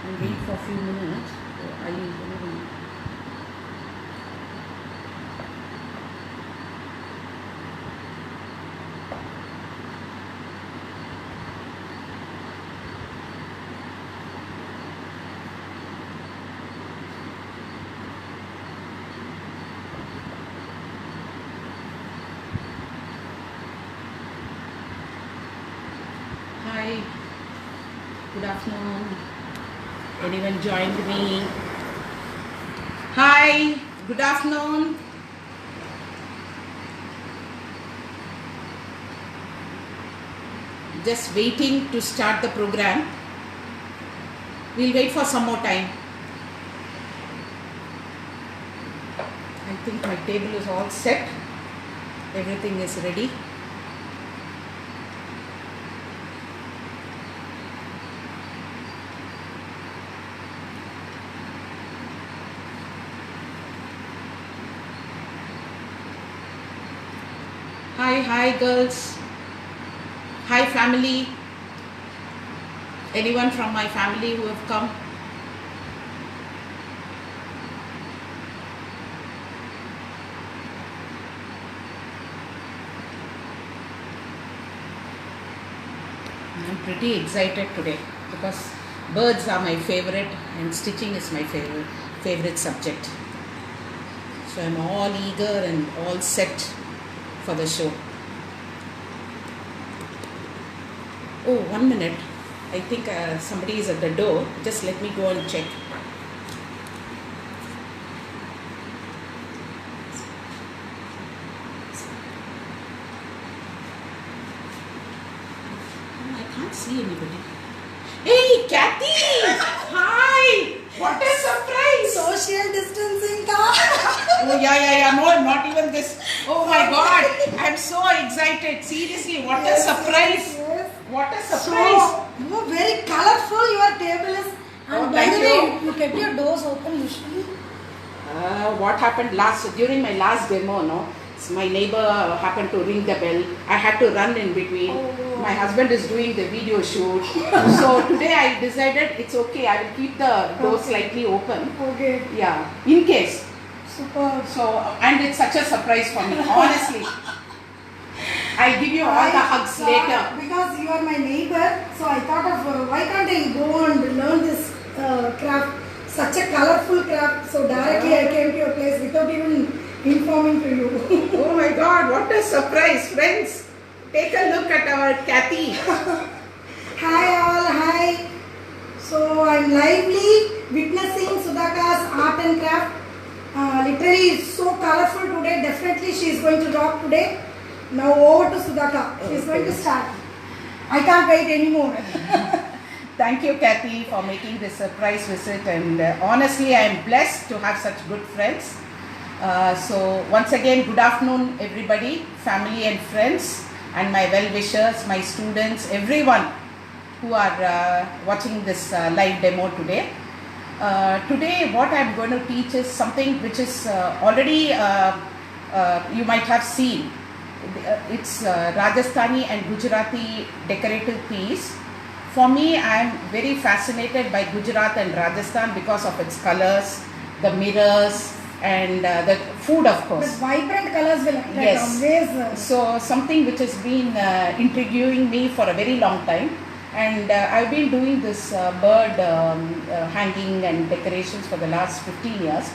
I'll wait for a few minutes. Hi, good afternoon. Anyone joined me? Hi, good afternoon. Just waiting to start the program. We'll wait for some more time. I think my table is all set. Everything is ready. Hi girls. Hi family. Anyone from my family who have come? I'm pretty excited today because birds are my favorite and stitching is my favorite subject. So I'm all eager and all set for the show. Oh, 1 minute. I think somebody is at the door. Just let me go and check. I can't see anybody. Hey, Kathy! Hi! What a surprise! Social distancing ka? Oh, yeah. No, not even this. Oh my God! I'm so excited. Seriously, what a surprise! Yes. What a surprise! So, very colorful your table is. And by thank the way, you. you kept your doors open usually. What happened during my last demo, no? My neighbor happened to ring the bell. I had to run in between. Oh. My husband is doing the video shoot. So today I decided it's okay. I will keep the door slightly open. Okay. Yeah, in case. Super. So, and it's such a surprise for me, honestly. I'll give you all the hugs later. Because you are my neighbor, so I thought of why can't I go and learn this craft, such a colorful craft. So directly I came to your place without even informing to you. Oh my God, what a surprise, friends. Take a look at our Kathy. Hi all, hi. So I'm lively witnessing Sudhaka's art and craft. Literally it's so colorful today. Definitely she is going to rock today. Now over to Sudhaka. She is going to start. I can't wait anymore. Thank you, Kathy, for making this surprise visit. And honestly, I am blessed to have such good friends. So once again, good afternoon, everybody, family and friends, and my well-wishers, my students, everyone who are watching this live demo today. Today, what I am going to teach is something which is already you might have seen. It's Rajasthani and Gujarati decorative piece. For me, I am very fascinated by Gujarat and Rajasthan because of its colors, the mirrors, and the food, of But course. vibrant colors will attract Yes. always. So something which has been intriguing me for a very long time, and I've been doing this bird hanging and decorations for the last 15 years.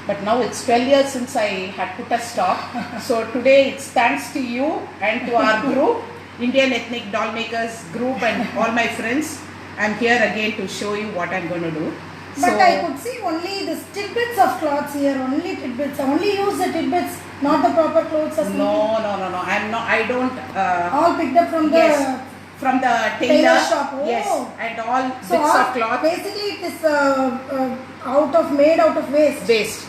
But now it's 12 years since I had put a stop. So today it's thanks to you and to our group, Indian Ethnic Doll Makers group, and all my friends. I'm here again to show you what I'm going to do. But I could see only the tidbits of cloths here, only tidbits. I only use the tidbits, not the proper clothes or something. No. I'm not. I don't. All picked up from the Yes, from the tailor shop. Oh. Yes, and all so bits all, of cloth. basically it is made out of waste.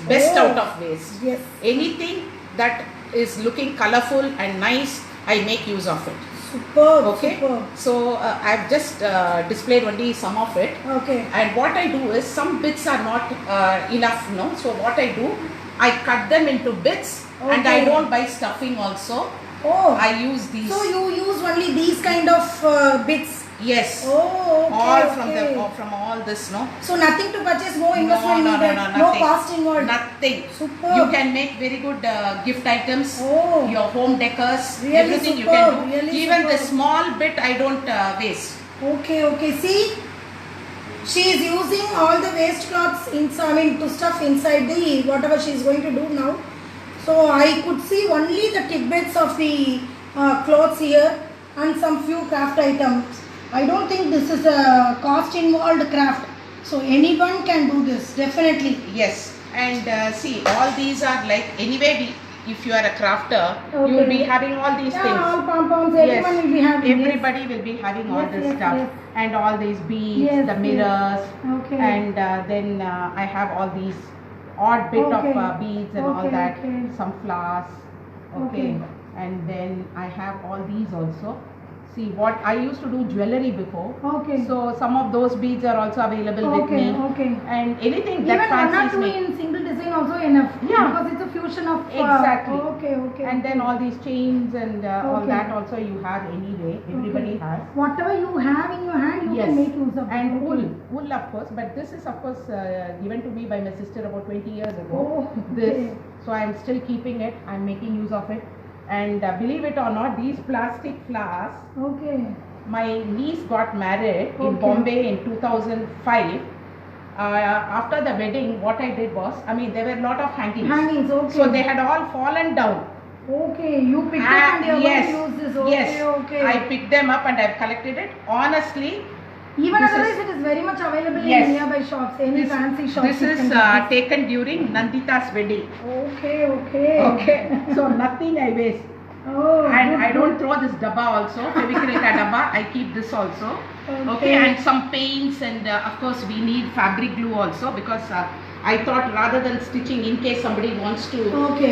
Best Oh. out of waste. Yes. Anything that is looking colorful and nice, I make use of it. Superb. Okay. Superb. So I've just displayed only some of it. Okay. And what I do is some bits are not enough, no. So what I do, I cut them into bits, and I Okay. don't buy stuffing also. Oh. I use these. So you use only these kind of bits. Yes. Oh, okay, All from okay. from all this, no. So nothing to purchase, no investment needed, no nothing. cost involved. Nothing. Superb. You can make very good gift items. Oh. Your home decors, Really everything you superb, can do. really Even the superb. small bit I don't waste. Okay, okay. See, she is using all the waste cloths inside, to stuff inside the whatever she is going to do now. So I could see only the tidbits of the clothes here and some few craft items. I don't think this is a cost involved craft. So anyone can do this, definitely. Yes, and see, all these are like anyway. If you are a crafter, you will Okay. be having all these Yeah, things. all pom-poms, everyone will be having. Everybody will be having all Yes, this yes, stuff yes. and all these beads, Yes, the yes. mirrors, Okay. and then I have all these odd bit Okay. of beads and all Okay, that, okay. some flowers. Okay. Okay. And then I have all these also. See, what I used to do jewelry before. Okay. So some of those beads are also available with Okay, me. okay. And anything Even that one or fancies two me. in single design also enough. Yeah. Because it's a fusion of. Exactly. Okay, okay. And then all these chains and all Okay. that also you have anyway. Everybody Okay. has. Whatever you have in your hand, you Yes. can make use of. And Okay. wool of course, but this is of course given to me by my sister about 20 years ago. Oh, This, okay. so I am still keeping it. I am making use of it. And believe it or not, these plastic flowers. Okay. My niece got married in Okay. Bombay in 2005. After the wedding, what I did was, I mean, there were a lot of hangings. Hangings, okay. So they had all fallen down. Okay, you picked up and you are yes, going to use this. Okay, yes. okay. I picked them up and I've collected it. Honestly, Even this otherwise, is- it is very much available Yes. in nearby shops, any fancy shops. this you is can get this. taken during Nandita's wedding. Okay, okay. Okay, so nothing I waste. Oh, And good, I don't good. throw this dabba also, Fevicrita dabba, I keep this also. Okay, and some paints, and of course we need fabric glue also, because I thought rather than stitching, in case somebody wants to Okay,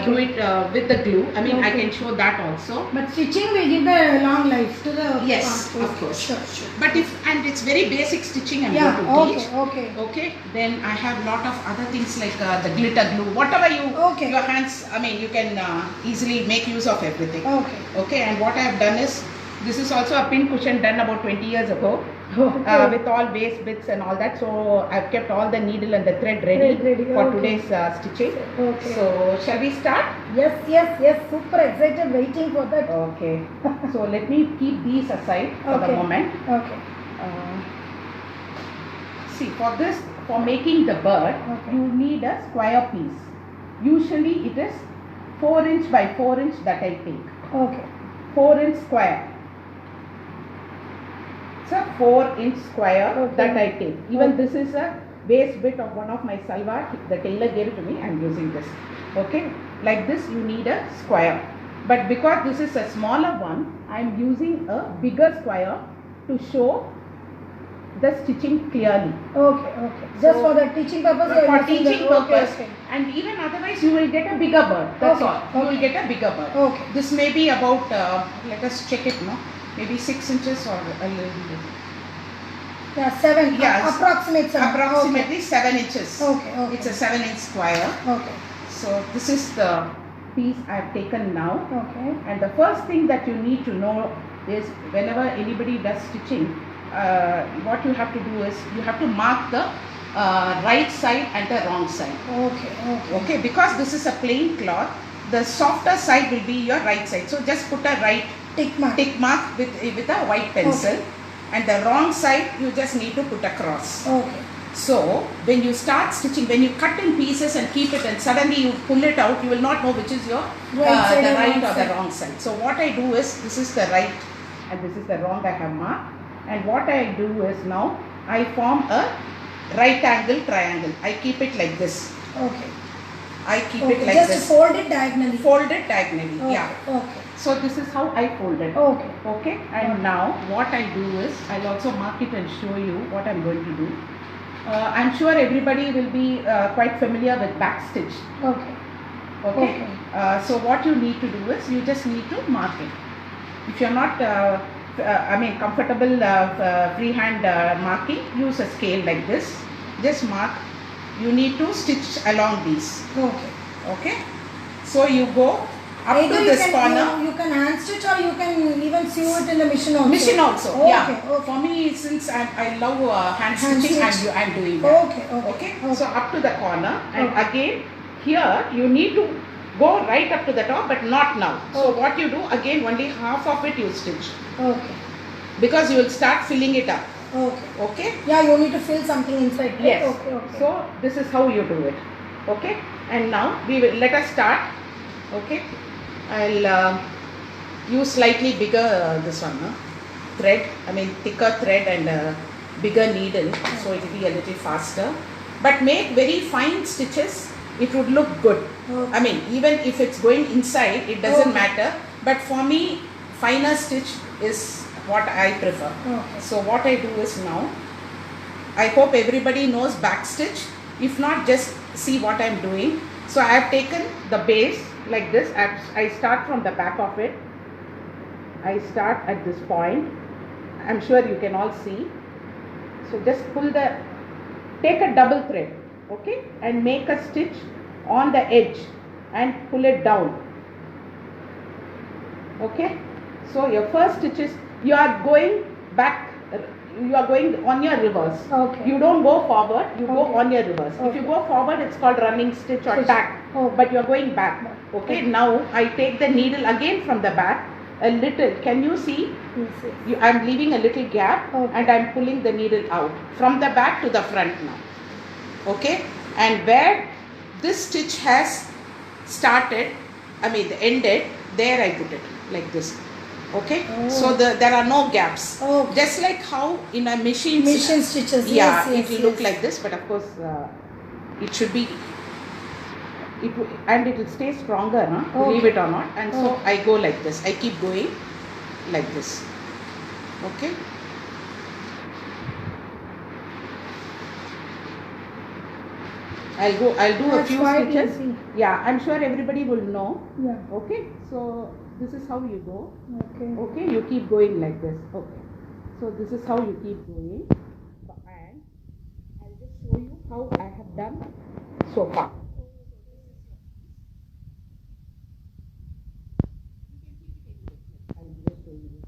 do okay. it with the glue, I mean I Okay. can show that also. But stitching will give a long life to the Yes, part. of course. Sure, sure. But it's very basic stitching I'm Yeah, going to okay, teach. okay. Okay, then I have lot of other things like the glitter glue, whatever you, Okay. your hands, I mean you can easily make use of everything. Okay. Okay, and what I have done is, this is also a pin cushion done about 20 years ago. Okay. With all waist bits and all that, so I've kept all the needle and the thread ready, Thread ready, for okay. today's stitching. Okay. So shall we start? Yes, yes, yes. Super excited waiting for that. Okay. So let me keep these aside for the Okay. moment. Okay. Uh, see, for this, for making the bird, Okay. you need a square piece. Usually it is 4 inch by 4 inch that I take. Okay. 4 inch square. It's a 4 inch square Okay. that I take. Even Okay. this is a waist bit of one of my salwar. The tailor gave it to me. I am using this. Okay. Like this, you need a square. But because this is a smaller one, I am using a bigger square to show the stitching clearly. Okay, okay. Just So, for the teaching purpose, you are For using teaching the- purpose, Okay, and even otherwise you will get a bigger bird. That's Okay, all. You will okay. get a bigger bird. Okay. This may be about, let us check it, no? Maybe 6 inches or a little bit. okay. Yeah, 7. Yes. Approximate 7. Approximately 7 inches. Okay, okay. It's a 7 inch square. Okay. So this is the piece I have taken now. Okay. And the first thing that you need to know is, whenever anybody does stitching, what you have to do is you have to mark the right side and the wrong side. Okay, okay. Okay, because this is a plain cloth, the softer side will be your right side. So just put a right Tick mark. tick mark with a white pencil, Okay. and the wrong side you just need to put a cross. Okay. So when you start stitching, when you cut in pieces and keep it, and suddenly you pull it out, you will not know which is your Right side the and right wrong or the side. wrong side. So what I do is, this is the right and this is the wrong I have marked, and what I do is, now I form a right angle triangle. I keep it like this. Okay. I keep Okay. it like Just this. fold it diagonally. Fold it diagonally. Okay. Yeah. Okay. So this is how I fold it. Okay. Okay, and now what I do is, I'll also mark it and show you what I'm going to do. I'm sure everybody will be quite familiar with back stitch. Okay. Okay, Okay. So what you need to do is, you just need to mark it. If you're not comfortable freehand marking, use a scale like this. Just mark. You need to stitch along these. Okay. Okay, so you go up Either to you this can, corner. You can hand stitch or you can even sew it in the machine also. Machine also, Okay, yeah. okay. For me, since I love hand Hand stitching, stitch. I'm doing that. Okay. So up to the corner, and Okay. again here you need to go right up to the top, but not now. So Okay. what you do, again only half of it you stitch, Okay. because you will start filling it up. Okay. Okay. Yeah, you need to fill something inside. Right? Yes. Okay. So this is how you do it. Okay. And now we will let us start. Okay. I'll use slightly bigger this one, no? Thread. I mean thicker thread and bigger needle, so it will be a little faster. But make very fine stitches. It would look good. Okay. I mean, even if it's going inside, it doesn't Okay. matter. But for me, finer stitch is what I prefer. Okay. So what I do is now, I hope everybody knows back stitch. If not, just see what I'm doing. So I have taken the base like this. I start from the back of it. I start at this point. I'm sure you can all see. So just take a double thread, okay, and make a stitch on the edge and pull it down. Okay. So your first stitch is, you are going back, you are going on your reverse. Okay. You don't go forward, you go Okay. on your reverse. If you Okay. go forward, it's called running stitch or Stitch. tack, Okay. but you are going back. Okay. Now I take the needle again from the back, a little, can you see? Yes. I'm leaving a little gap, Okay. and I'm pulling the needle out from the back to the front now. Okay. And where this stitch has started, ended, there I put it like this. Okay. Oh. So there are no gaps. Okay. Just like how in a machine Stitches. yeah, Yes. it will look like this, but of course it should be, and it will stay stronger, no? Okay. Believe it or not. And so Okay. I go like this. I keep going like this. Okay. I'll do a That's few quite stitches. easy. Yeah, I'm sure everybody will know. Yeah. Okay. So this is how you go. Okay. Okay, you keep going like this. Okay. So this is how you keep going. And I'll just show you how I have done so far. I'll just show you this.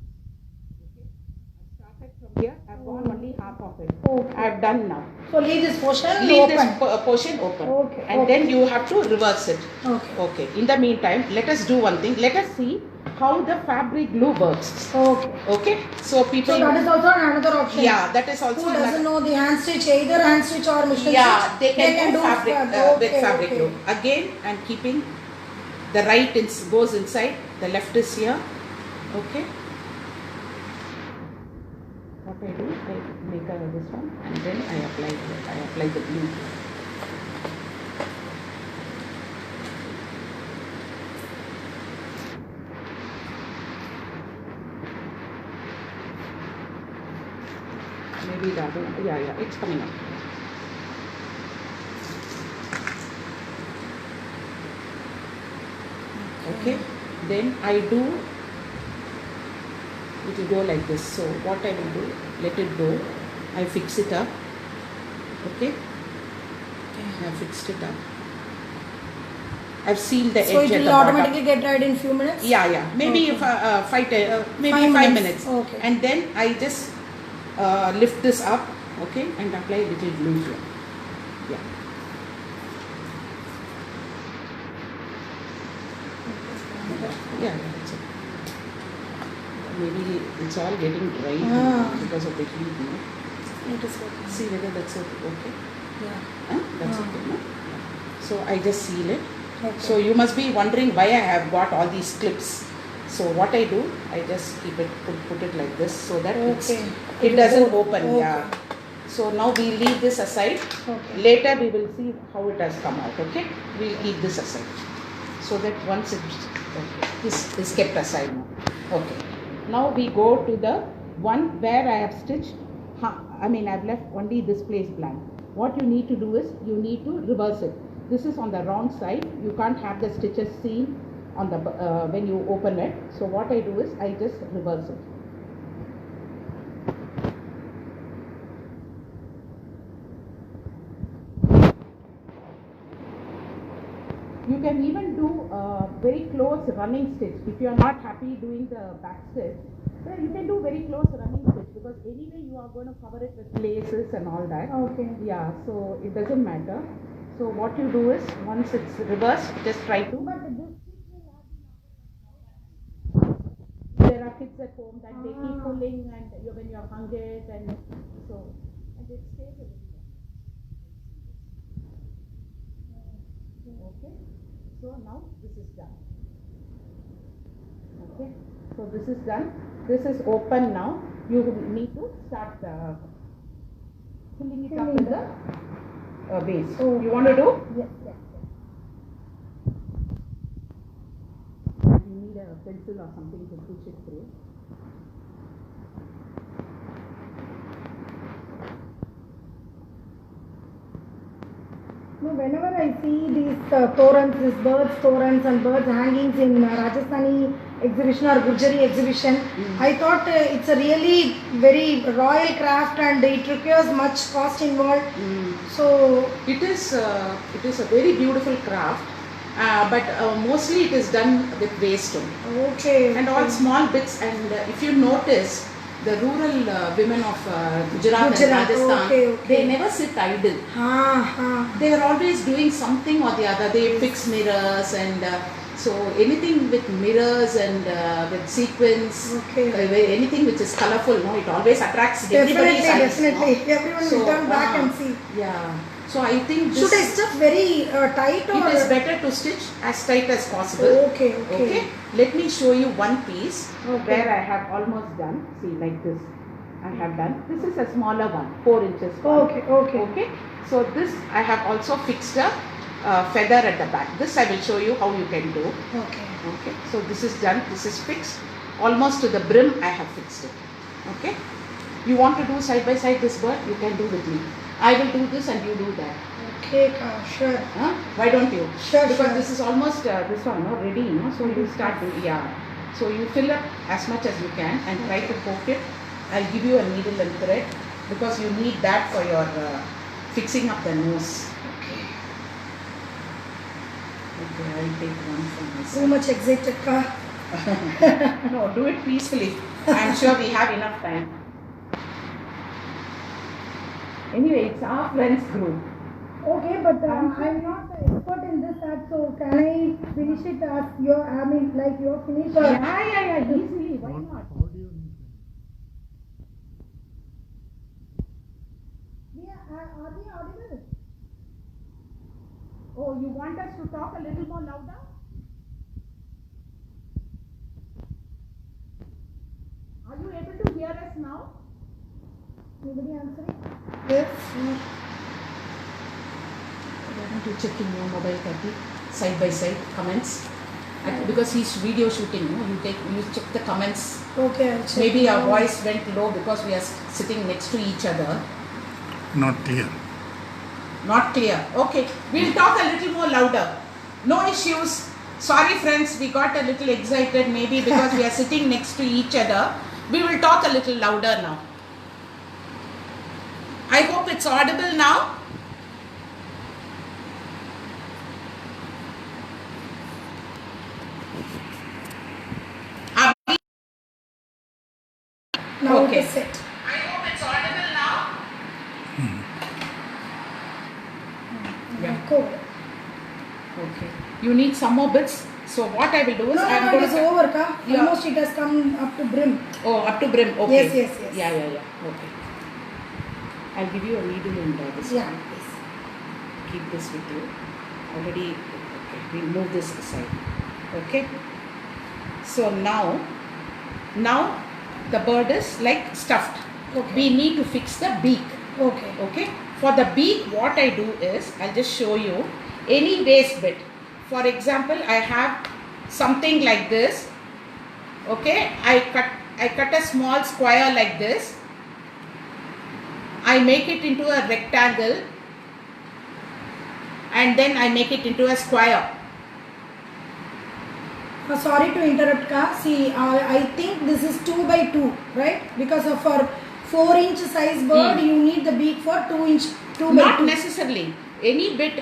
Okay. I started from here. I've gone only half of it. Okay. I've done now. So leave this portion Leave open. this portion open. Okay, And okay. then you have to reverse it. Okay. Okay. In the meantime, let us do one thing. Let us see how the fabric glue works. Okay. Okay. So people. So that is also another option. Yeah, that is also Who another. doesn't know the hand stitch, either hand stitch or machine Yeah, stitch? they can do fabric with Okay, fabric okay. glue. Again, I'm keeping the right goes inside, the left is here. Okay. What I do, I make this one, and then I apply the glue. Maybe the other one. Yeah, it's coming up. Okay. Then I do, it will go like this. So what I will do, let it go. I fix it up. Okay. I fixed it up. I've sealed the So edge it at will the bottom. automatically get dried in few minutes? Yeah. Maybe Okay. maybe 5 5 minutes. minutes. Okay. And then I just lift this up, okay, and apply little glue here. Yeah. Yeah, that's it. Maybe it's all getting dry because of the heat. No? It is okay. See whether that's okay. Yeah. Huh? That's okay, no? Yeah. So I just seal it. Okay. So you must be wondering why I have got all these clips. So what I do, I just keep it, put it like this so that Okay. it doesn't open. Okay. Yeah. So now we leave this aside. Okay. Later we will see how it has come out. Okay. We'll keep this aside. So that once this is kept aside now. Okay. Now we go to the one where I have stitched. I've left only this place blank. What you need to do is you need to reverse it. This is on the wrong side. You can't have the stitches seen on the when you open it. So what I do is I just reverse it. You can even do very close running stitch. If you are not happy doing the back stitch, then you can do very close running stitch, because anyway you are going to cover it with laces and all that. Okay. Yeah, so it doesn't matter. So what you do is, once it's reversed, just try to. But this There are kids at home that they keep pulling, and when you have hung it, and so, and it stays a little while. Okay, so now this is done. Okay, so this is done. This is open now. You need to start filling it up in the base. Oh. You want to do? yes, yes. You need a pencil or something to push it through. No, whenever I see these torans, these birds torans and birds hangings in Rajasthani exhibition or Gurjari exhibition, I thought it's a really very royal craft and it requires much cost involved. So It is a very beautiful craft, but mostly it is done with waste stone. okay. And all small bits, and if you notice, the rural women of Gujarat and Gujarat, Rajasthan, okay. they never sit idle. They are always doing something or the other. They fix mirrors, and so anything with mirrors and with sequins, Okay. anything which is colorful, no, it always attracts everybody's eyes. Definitely. No? Everyone will turn back and see. Yeah. So I think Should I this, stitch very tight or? it is better to stitch as tight as possible. Okay. Okay, let me show you one piece Okay. where I have almost done. See, like this, I have done. This is a smaller one, 4 inches. One. Okay. Okay. So this I have also fixed a feather at the back. This I will show you how you can do. Okay. Okay. So this is done. This is fixed. Almost to the brim I have fixed it. Okay. You want to do side by side this bird? You can do with me. I will do this and you do that. Okay, sure. Huh? Why don't you? Sure, Because sure. this is almost this one, no, ready, no? So you start doing, yeah. So you fill up as much as you can and try to poke it. I'll give you a needle and thread, because you need that for your fixing up the nose. Okay. Okay, I'll take one from this Too side. much excited, ka. No, do it peacefully. I'm sure we have enough time. Anyway, it's our friends group. Okay, but I'm not an expert in this art, so can I finish it as your, I mean, like your finish? Or? Yeah, easily. Why not? Yeah, are they audible? Oh, you want us to talk a little more louder? Are you able to hear us now? Anybody answering? Yes. Why don't you check in your mobile, Kathy? Side by side comments. Because he's video shooting, no? You check the comments. Okay, I'll check. Maybe our voice went low because we are sitting next to each other. Not clear. Not clear. Okay, we'll talk a little more louder. No issues. Sorry friends, we got a little excited maybe because we are sitting next to each other. We will talk a little louder now. I hope it's audible now. Now Okay. it is set. I hope it's audible now. Yeah. Cool. Okay. You need some more bits. So what I will do is No, I am it going is to over, ka. Yeah. Almost it has come up to brim. Oh, up to brim. Okay. Yes. Yeah. Okay. I'll give you a needle and this. Yeah, one. please. Keep this with you. Already. Okay. We'll move this aside. Okay. So now the bird is like stuffed. Okay. We need to fix the beak. Okay. Okay. For the beak, what I do is I'll just show you any waste bit. For example, I have something like this. Okay, I cut a small square like this. I make it into a rectangle, and then I make it into a square. Sorry to interrupt, ka. See, I think this is 2 by 2, right? Because of our 4-inch size bird, you need the beak for 2-inch Two Not by two. necessarily. Any bit,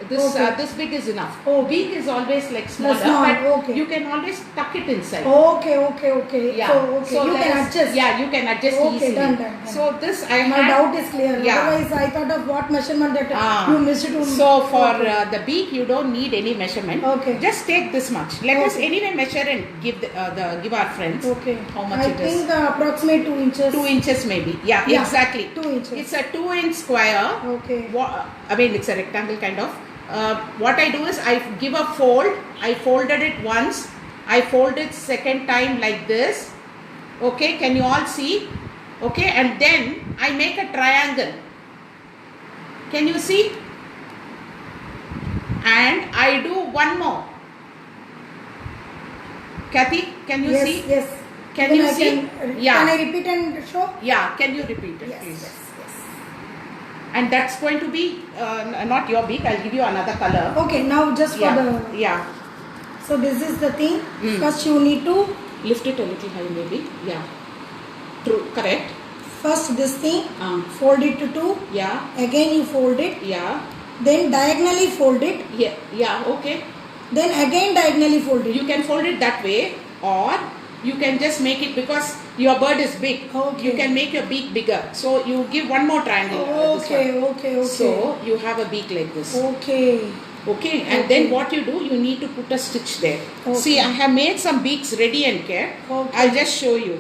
this Okay. this big is enough. Okay. Beak is always like smaller, small, but okay. you can always tuck it inside. Okay. Yeah. So, okay. So you let can us- adjust. Yeah, you can adjust Okay, easily. done. So this I My had. doubt is clear. Yeah. Otherwise, I thought of what measurement that Ah. you missed to. So for Okay. the beak, you don't need any measurement. Okay. Just take this much. Let us Okay. anyway measure and give give our friends Okay. how much I it is. think approximate 2 inches. 2 inches maybe. Yeah, Yeah, exactly. 2 inches. It's a 2-inch square. Okay. I mean, it's a rectangle kind of. What I do is I give a fold. I folded it once. I fold it second time like this. Okay, can you all see? Okay, and then I make a triangle. Can you see? And I do one more. Kathy, can you see? Yes. Can Then you I see? Can, Yeah. Can I repeat and show? Yeah, can you repeat it, Yes. please? And that's going to be not your beak. I'll give you another color. Okay. Now just for the. Yeah. So this is the thing. Mm. First you need to Lift it a little high, maybe. Yeah. True. Correct. first this thing fold it to 2. Yeah. Again you fold it. Yeah. Then diagonally fold it. Yeah. Yeah. Okay. Then again diagonally fold it. You can fold it that way, or you can just make it because your bird is big. Okay. You can make your beak bigger. So you give one more triangle. this one. Okay. So you have a beak like this. Okay. Okay, and then what you do, you need to put a stitch there. Okay. See, I have made some beaks ready and kept. Okay. I'll just show you.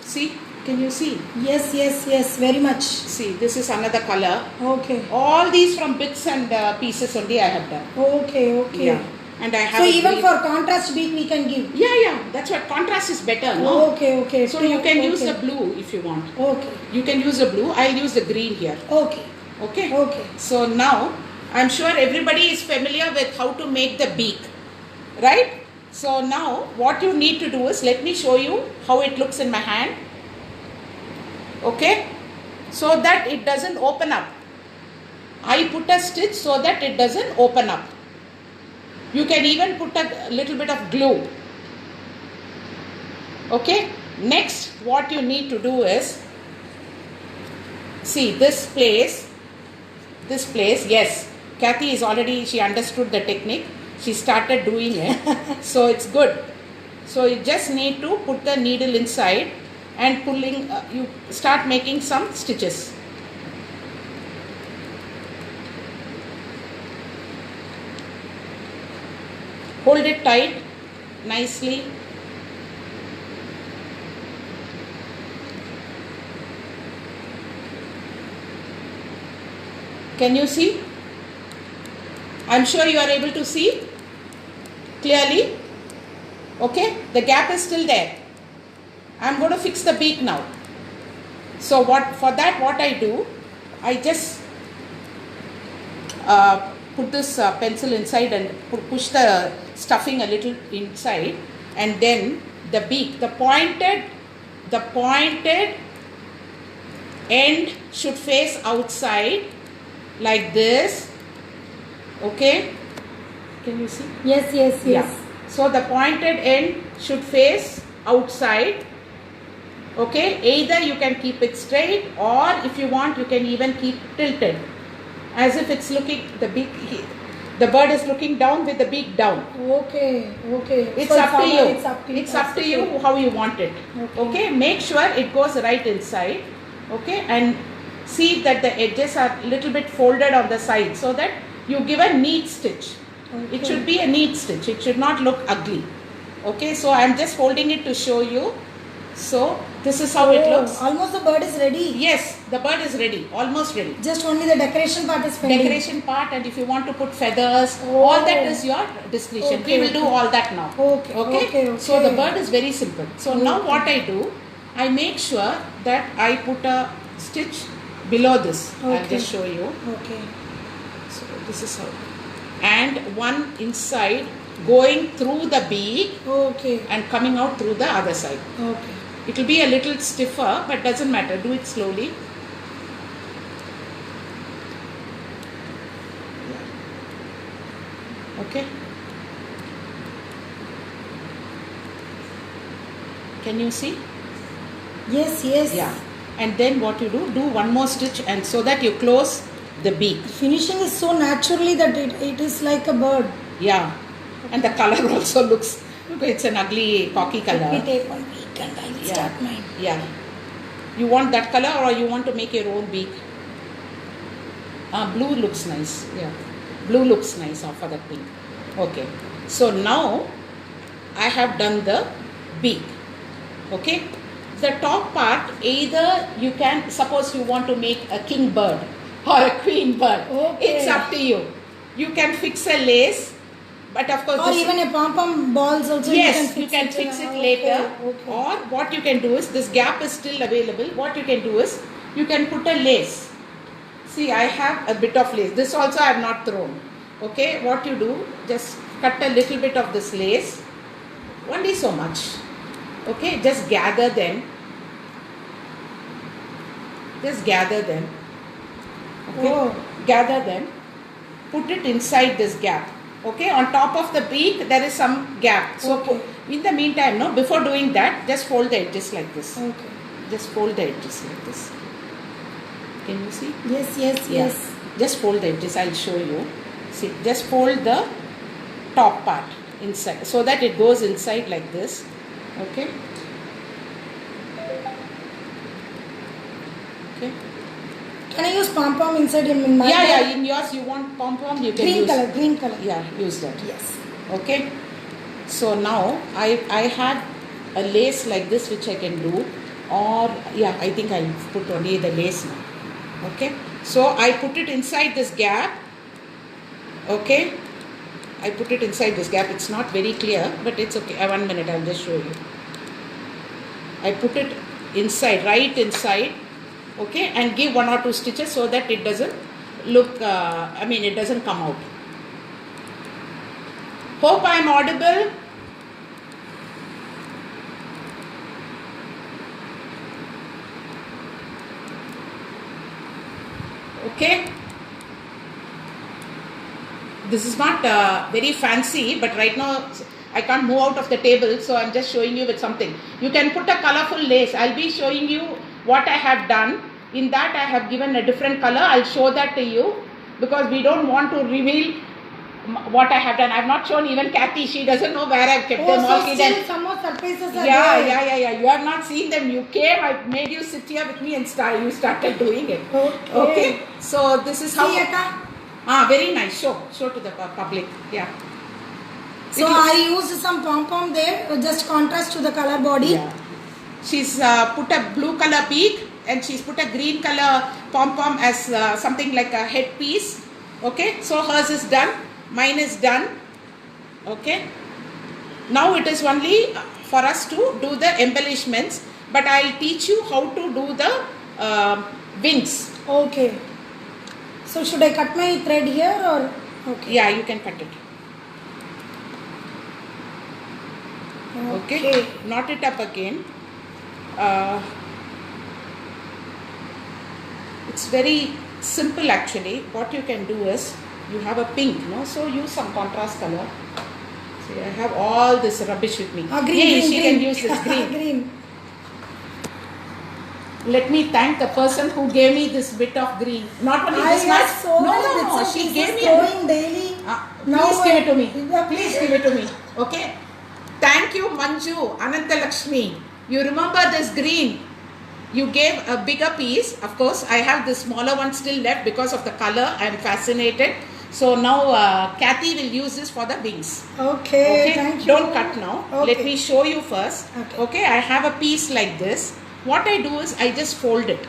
See, can you see? Yes. Very much. See, this is another color. Okay. All these from bits and pieces only I have done. Okay. Yeah. And I have So a even green- for contrast beak we can give. Yeah. That's what contrast is better, no? Okay. So you can use the blue if you want. Okay. You can use the blue. I'll use the green here. Okay. Okay. Okay. So now I'm sure everybody is familiar with how to make the beak, right? So now what you need to do is, let me show you how it looks in my hand. Okay, so that it doesn't open up. I put a stitch so that it doesn't open up. You can even put a little bit of glue. Okay, next what you need to do is, see this place, yes, Kathy is already, she understood the technique. She started doing it. So it's good. So you just need to put the needle inside and pulling, you start making some stitches. Hold it tight, nicely. Can you see? I'm sure you are able to see clearly. Okay, the gap is still there. I'm going to fix the beak now. So what I do, I just put this pencil inside and push the stuffing a little inside, and then the beak, the pointed end should face outside like this. Okay, can you see? Yes. Yeah. So the pointed end should face outside. Okay, either you can keep it straight, or if you want, you can even keep tilted, as if it's looking, the bird is looking down with the beak down. Okay. It's So up to you. It's It's up to you how you want it. Okay, make sure it goes right inside. Okay, and see that the edges are little bit folded on the side, so that you give a neat stitch. Okay. It should be a neat stitch. It should not look ugly. Okay, so I'm just holding it to show you. So this is how it looks. Almost the bird is ready. Yes, the bird is ready, almost ready. Just only the decoration part is pending. Decoration part, and if you want to put feathers, Oh. all that is your discretion. Okay, We will do okay. all that now. Okay. So the bird is very simple. So now what I do, I make sure that I put a stitch below this. I'll Okay. just show you. Okay. So this is how. And one inside going through the beak Okay. and coming out through the other side. Okay. It will be a little stiffer, but doesn't matter. Do it slowly. Okay. Can you see? Yes. Yeah. and then what you do one more stitch, and so that you close the beak. Finishing is so naturally that it is like a bird. Yeah, and the color also looks, look, it's an ugly cocky Let me color. take one beak and I will Yeah. start mine. Yeah. You want that color or you want to make your own beak? Blue looks nice. Yeah. Blue looks nice for the pink. Okay. So now I have done the beak. Okay. The top part, either you can, suppose you want to make a king bird or a queen bird. Okay. It's up to you. You can fix a lace, but of course Or this, even a pom-pom balls also yes, you can fix it. later. Okay. Or what you can do is, this gap is still available. What you can do is, you can put a lace. See, I have a bit of lace. This also I have not thrown. Okay, what you do, just cut a little bit of this lace. Only so much. Okay, just gather them. Just gather them. Okay, Oh. gather them. Put it inside this gap. Okay, on top of the beak there is some gap. So Okay. in the meantime, no, before doing that, just fold the edges like this. Okay. Just fold the edges like this. Can you see? Yes, yes, Yeah. yes. Just fold the edges. I'll show you. See, just fold the top part inside so that it goes inside like this. Okay. Okay. Can I use pom-pom inside in my Yeah, bag? yeah. In yours, you want pom-pom, you can Green use. color, green color. Yeah, use that. Yes. Okay. So now I have a lace like this which I can do, or yeah, I think I'll put only the lace now. Okay. So I put it inside this gap. Okay. I put it inside this gap. It's not very clear, but it's okay. 1 minute, I'll just show you. I put it inside, right inside. Okay, and give 1 or 2 stitches so that it doesn't look, it doesn't come out. Hope I am audible. Okay. This is not very fancy, but right now I can't move out of the table, so I'm just showing you with something. You can put a colorful lace. I'll be showing you what I have done. In that I have given a different color. I'll show that to you because we don't want to reveal what I have done. I've not shown even Kathy. She doesn't know where I've kept them all so hidden. still some more surprises are Yeah, there. yeah. You have not seen them. You came, I made you sit here with me and you started doing it. Okay. So this is how. See, Akka? Very nice. Show to the public. Yeah. So I used some pom-pom there, just contrast to the color body. Yeah. She's put a blue color beak and she's put a green color pom-pom as something like a headpiece. Okay. So hers is done. Mine is done. Okay. Now it is only for us to do the embellishments, but I'll teach you how to do the wings. Okay. So should I cut my thread here or? Okay. Yeah, you can cut it. Okay. Knot it up again. It's very simple actually. What you can do is, you have a pink, no? So use some contrast color. See, I have all this rubbish with me. Green, She green. can use this green. Green. Let me thank the person who gave me this bit of green. Not only I this have much. so many bits No. of She pieces gave me. throwing daily. Please give it to me. Yeah. Please give it to me. Okay. Thank you, Manju, Anantalakshmi. You remember this green? You gave a bigger piece. Of course, I have the smaller one still left because of the color. I am fascinated. So now Kathy will use this for the wings. Okay. Thank you. Don't cut now. Okay. Let me show you first. Okay. I have a piece like this. What I do is I just fold it.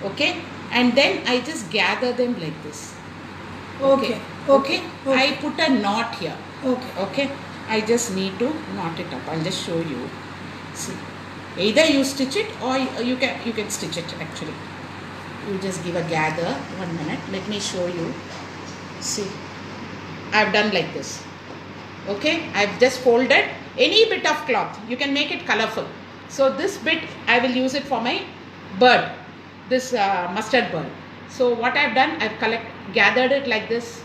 Okay. And then I just gather them like this. Okay. I put a knot here. Okay. I just need to knot it up. I'll just show you. See. Either you stitch it or you can stitch it actually. You just give a gather. 1 minute. Let me show you. See. I've done like this. Okay. I've just folded any bit of cloth. You can make it colorful. So this bit I will use it for my bird. This mustard bird. So what I've done, I've gathered it like this.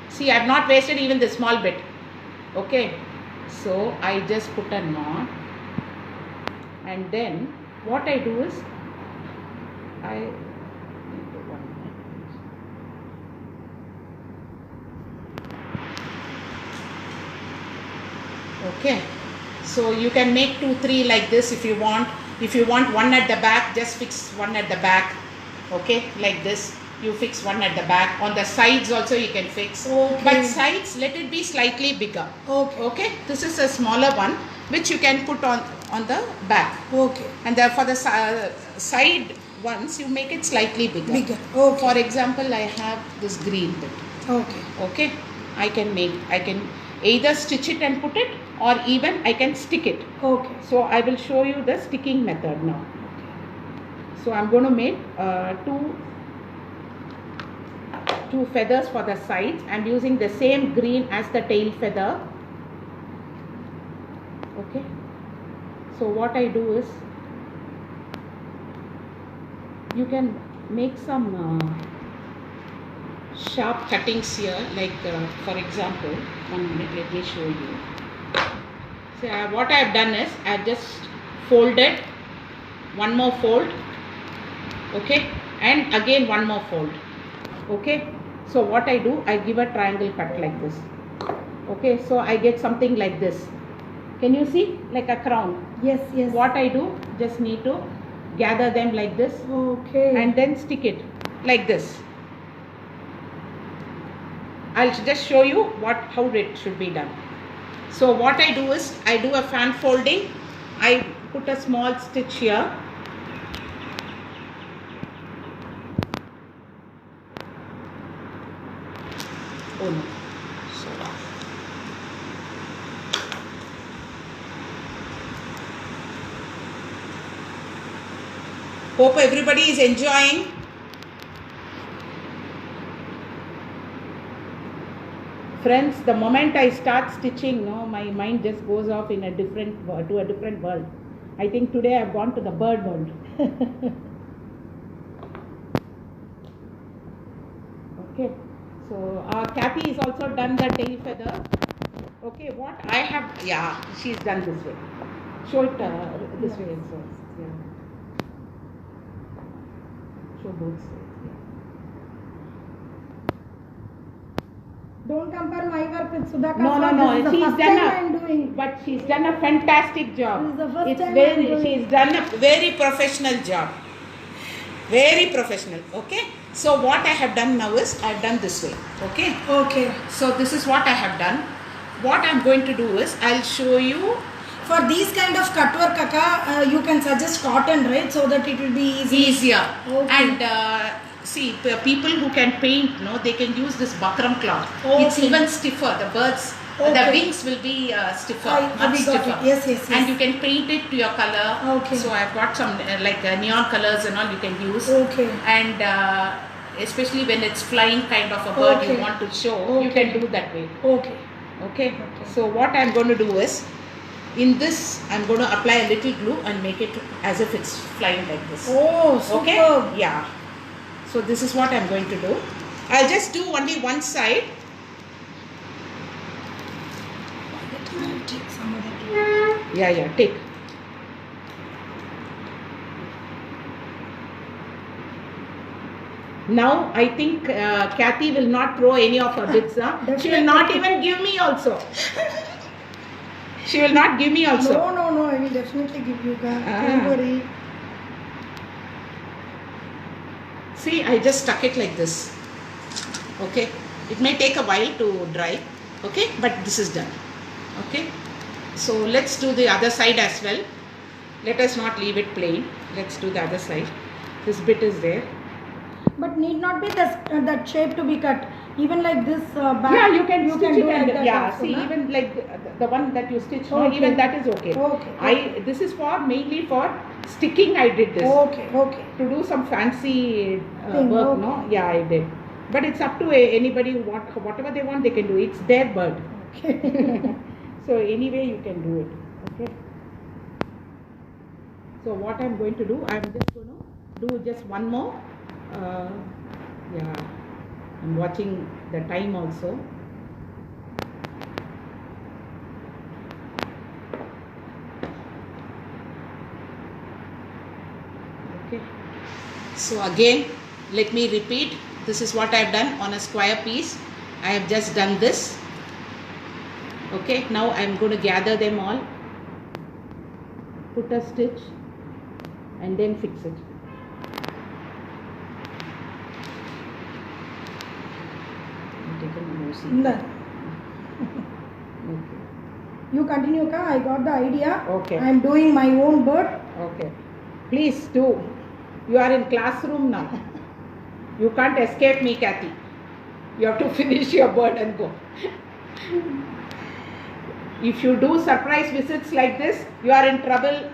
See, I've not wasted even the small bit. Okay. So I just put a knot. And then what I do is I need to one minute. Okay, so you can make 2 3 like this if you want. If you want one at the back, just fix one at the back. Okay, like this, you fix one at the back. On the sides also you can fix. Okay. But sides, let it be slightly bigger. Okay. Okay, this is a smaller one which you can put on the back. Okay. And for the side ones, you make it slightly bigger. Bigger. Okay. For example, I have this green bit. Okay. Okay, I can either stitch it and put it, or even I can stick it. Okay. So I will show you the sticking method now. So I'm going to make two feathers for the sides. I'm using the same green as the tail feather. Okay. So what I do is, you can make some sharp cuttings here, like for example, 1 minute, let me show you. So what I have done is, I have just folded one more fold, okay, and again one more fold. Okay, so what I do, I give a triangle cut like this. Okay, so I get something like this. Can you see, like a crown? Yes, yes. What I do, just need to gather them like this. Okay. And then stick it like this. I'll just show you how it should be done. So what I do is, I do a fan folding. I put a small stitch here. Oh no. Sorry. Hope everybody is enjoying. Friends, the moment I start stitching, no, my mind just goes off in a different world. I think today I've gone to the bird world. Okay, so Kathy is also done the tail feather. Okay, what I have, yeah, she's done this way. Show it this way also. Yeah. Show both sides. Don't compare my work with Sudhaka's No. work. This is the She's first done time I'm doing. but she's done a fantastic job. This is the first It's time very. I'm doing. She's done a very professional job. Very professional. Okay. So what I have done now is, I've done this way. Okay. Okay. So this is what I have done. What I'm going to do is, I'll show you. For these kind of cut work, Kaka, you can suggest cotton, right? So that it will be Easier. Okay. And see, people who can paint, no, they can use this bakram cloth. Okay. It's even stiffer. The birds, Okay. the wings will be stiffer, I much got it. stiffer. Yes. And you can paint it to your color. Okay. So I've got some like neon colors and all you can use. Okay. And especially when it's flying kind of a bird Okay. you want to show, you Okay. can do that way. Okay. Okay. So what I'm going to do is, in this I'm going to apply a little glue and make it as if it's flying like this. Oh, super. Okay. Yeah. So this is what I'm going to do. I'll just do only one side. I'll take some of that. Yeah, take. Now I think Kathy will not throw any of her bits. Huh? She will not even give me also. She will not give me also. No. I will definitely give you that. Don't worry. See, I just stuck it like this. Okay. It may take a while to dry. Okay. But this is done. Okay. So let's do the other side as well. Let us not leave it plain. Let's do the other side. This bit is there. But need not be that shape to be cut. Even like this back. Yeah, you can stitch it do and like that yeah, also, see, na? even like the one that you stitch, no, Okay. even that is okay. Okay. This is for mainly for sticking. I did this Okay. to do some fancy Thing, work. okay. No, yeah, I did. But it's up to anybody who whatever they want, they can do. It's their bird. Okay. So anyway, you can do it. Okay. So what I'm going to do, I'm just going to do just one more. Yeah, I'm watching the time also. Okay. So again, let me repeat. This is what I have done on a square piece. I have just done this. Okay, now I am going to gather them all, put a stitch and then fix it. No. Okay. You continue, Ka. I got the idea. Okay. I am doing my own bird. Okay. Please do. You are in classroom now. You can't escape me, Kathy. You have to finish your bird and go. If you do surprise visits like this, you are in trouble.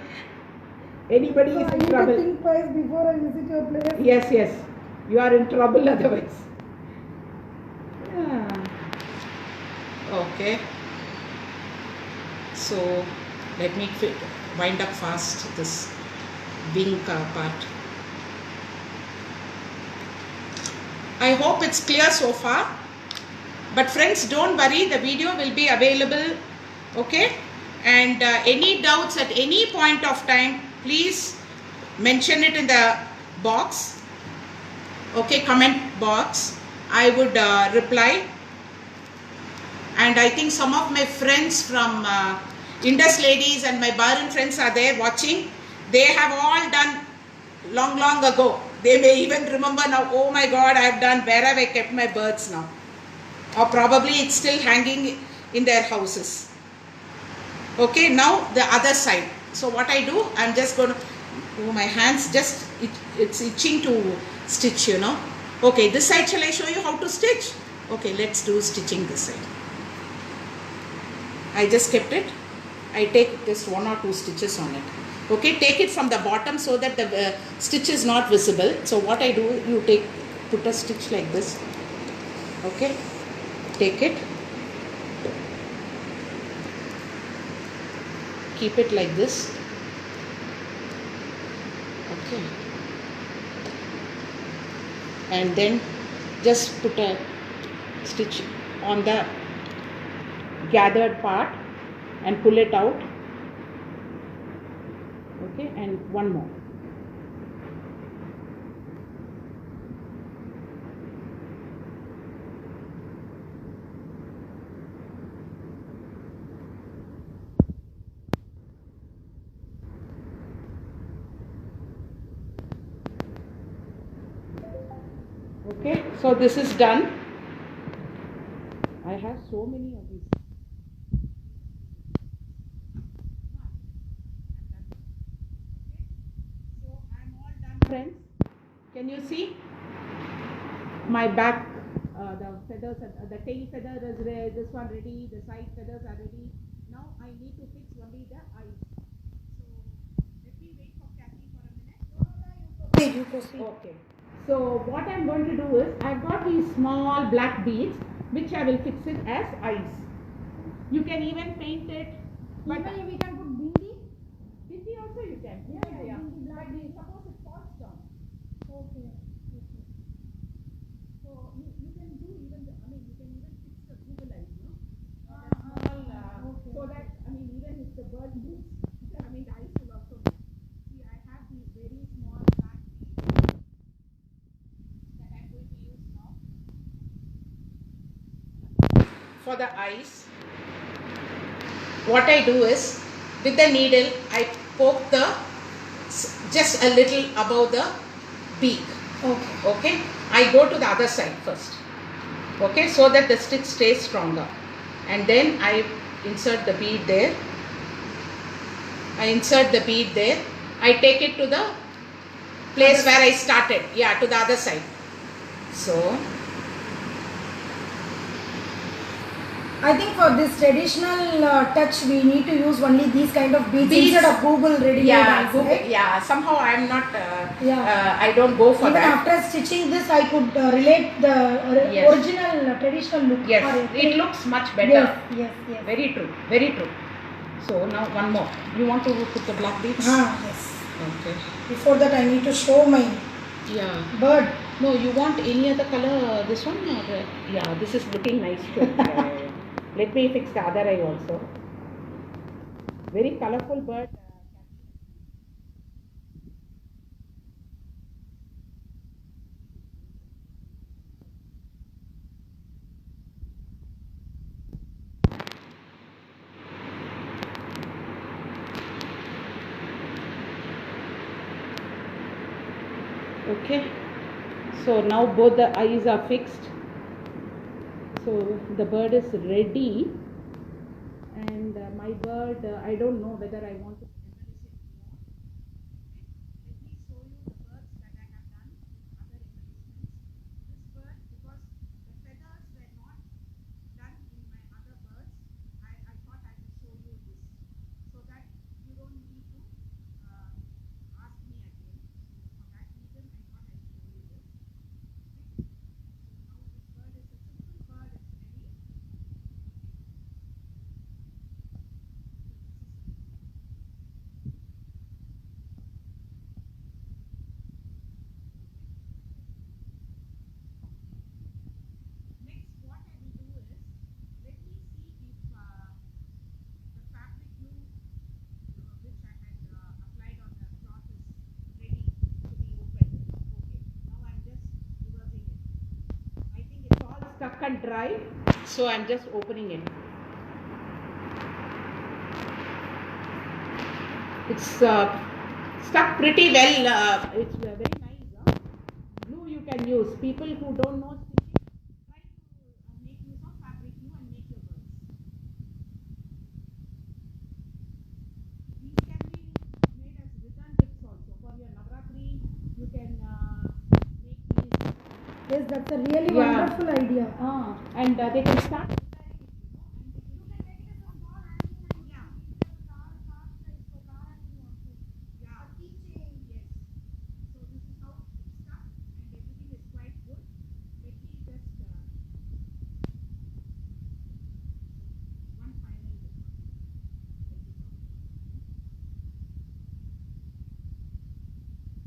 Anybody So is I in need to trouble. think twice before I visit your place. Yes, yes. You are in trouble otherwise. Yeah. Okay. So let me wind up fast this wing part. I hope it's clear so far. But friends, don't worry, the video will be available. Okay? And any doubts at any point of time, please mention it in the box. Okay, comment box. I would reply. And I think some of my friends from Indus Ladies and my Baran friends are there watching. They have all done long ago. They may even remember now, oh my God, I have done, where have I kept my birds now? Or probably it's still hanging in their houses. Okay, now the other side. So what I do, I'm just going to, oh, my hands just, it's itching to stitch, you know. Okay, this side shall I show you how to stitch? Okay, let's do stitching this side. I just kept it. I take just 1 or 2 stitches on it. Okay, take it from the bottom so that the stitch is not visible. So what I do, you put a stitch like this. Okay, take it. Keep it like this. Okay. And then just put a stitch on the gathered part and pull it out. Okay, and one more. Okay, so this is done. I have so many of these. So I'm all done, friends. Can you see? My back, the feathers, the tail feather is ready, this one ready, the side feathers are ready. Now I need to fix only the eyes. So let me wait for Kathy for a minute. You proceed. Okay. So what I'm going to do is, I've got these small black beads which I will fix it as eyes. You can even paint it. But Even we can put bindi. bindi also you can. Yeah. Bindi black But beads. suppose it falls down. Okay. So you can do even you can even fix the Google eyes, no? Okay. So that even if the bird moves, the eyes will also move. See, I have these very small black beads that I'm going to use now for the eyes. What I do is, with the needle, I poke just a little above the beak. Okay. Okay, I go to the other side first. Okay, so that the stitch stays stronger, and then I insert the bead there. I insert the bead there. I take it to the place where I started. Yeah, to the other side. So I think for this traditional touch, we need to use only these kind of beads, Beads. instead of Google ready-made eyes, right? yeah. Somehow I am not. Yeah. I don't go for Even that. after stitching this, I could relate the Yes. original traditional look. Yes, for it looks much better. Yes. Very true. Very true. So now one more. You want to put the black beads? Yes. Okay. Before that, I need to show my Yeah. bird. No, you want any other color? This one or yeah, this is looking nice too. Yeah. Let me fix the other eye also. Very colorful bird. Okay, so now both the eyes are fixed. So the bird is ready, and my bird, I don't know whether I want to embellish it more. Okay, let me show you the birds that I have done with other embellishments. This bird, because the feathers were not done in my other birds, I thought I will show you this so that you don't need to ask me again. So for that reason, I thought I will show you this. Okay. So now this bird is a simple bird, it's ready. Next, what I will do is, let me see if the fabric glue which I had applied on the cloth is ready to be opened. Okay, now I'm just reversing it. I think it's all stuck and dry, so I'm just opening it. It's stuck pretty well. It's very nice. Glue you can use. People who don't know stitching, try to make use of fabric glue and make your birds. These can be made as return gifts also. For your Navratri, you can make these. Yes, that's a really Yeah. wonderful idea. And they can start.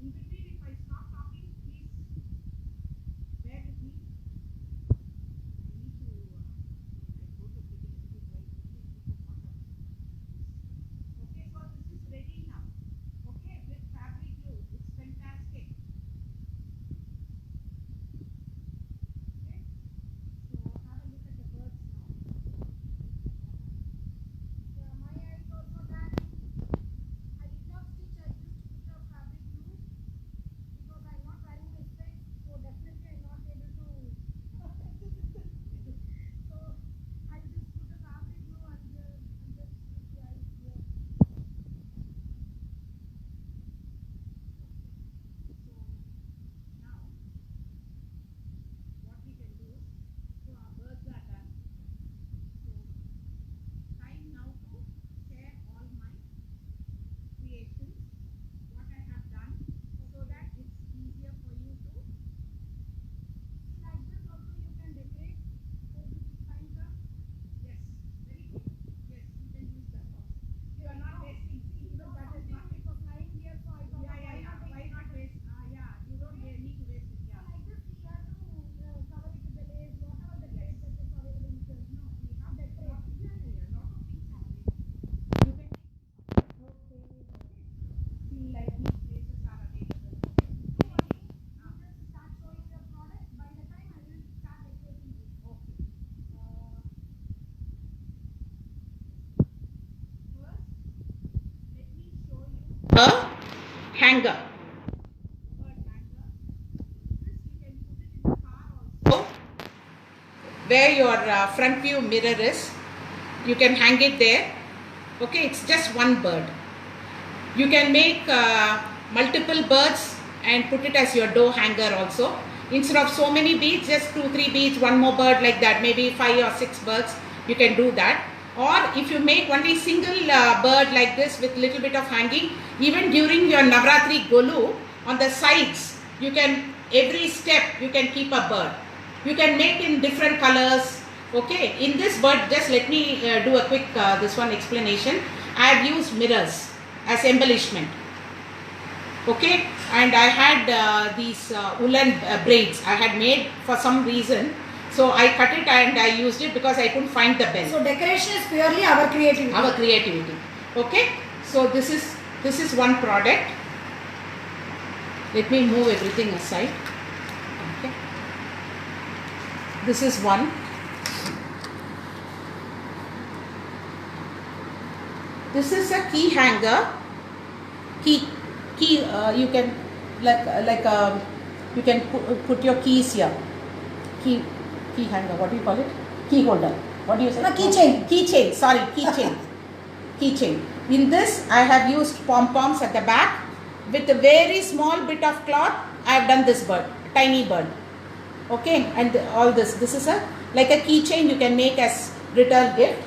In between, if I stop talking, please bear with me. I need to, I go to pretty right. Okay, so this is ready now. Okay, with fabric glue, it's fantastic. Okay, so have a look at the birds now. My eyes also done. I did not stitch, I just put a fabric glue because I'm not wearing my specs, so definitely I'm not able to. So I just put a fabric glue and just put the eyes here. So now, what we can do is, so our birds are done. So time now to share all my creations, what I have done, so that it's easier for you to. Like this also you can decorate. So this is fine, sir. Yes, very good. Yes, you can use that also. You are not wasting. See, even that is not. It was lying here, so I thought Yeah. Why not waste? Yeah, you don't need to waste it. Yeah. like this we have to cover it with the lace, whatever the lace that is available in the No, we have that. decorate. Yeah. Lot of things are available. You can Okay. see like these places are available. Just start showing your product. By the time I will start decorating this. Okay. First, let me show you a hanger. Bird hanger. This you can put it in the car also. Where your front view mirror is, you can hang it there. Okay, it's just one bird. You can make multiple birds and put it as your door hanger also. Instead of so many beads, just 2-3 beads, one more bird like that, maybe 5 or 6 birds, you can do that. Or if you make only single bird like this with little bit of hanging, even during your Navratri Golu, on the sides, you can, every step, you can keep a bird. You can make in different colors. Okay, in this bird, just let me do a quick this one explanation. I have used mirrors as embellishment. Okay, and I had these woolen braids I had made for some reason. So I cut it and I used it because I couldn't find the bell. So decoration is purely our creativity. Our creativity. Okay, so this is one product. Let me move everything aside. Okay, this is one. This is a key hanger. Key you can you can put your keys here. Key hanger. What do you call it? Key holder. What do you say? No, keychain. Keychain. Sorry, keychain. Keychain. In this, I have used pom-poms at the back. With a very small bit of cloth, I have done this bird, tiny bird. Okay, and all this. This is like a keychain you can make as return gift.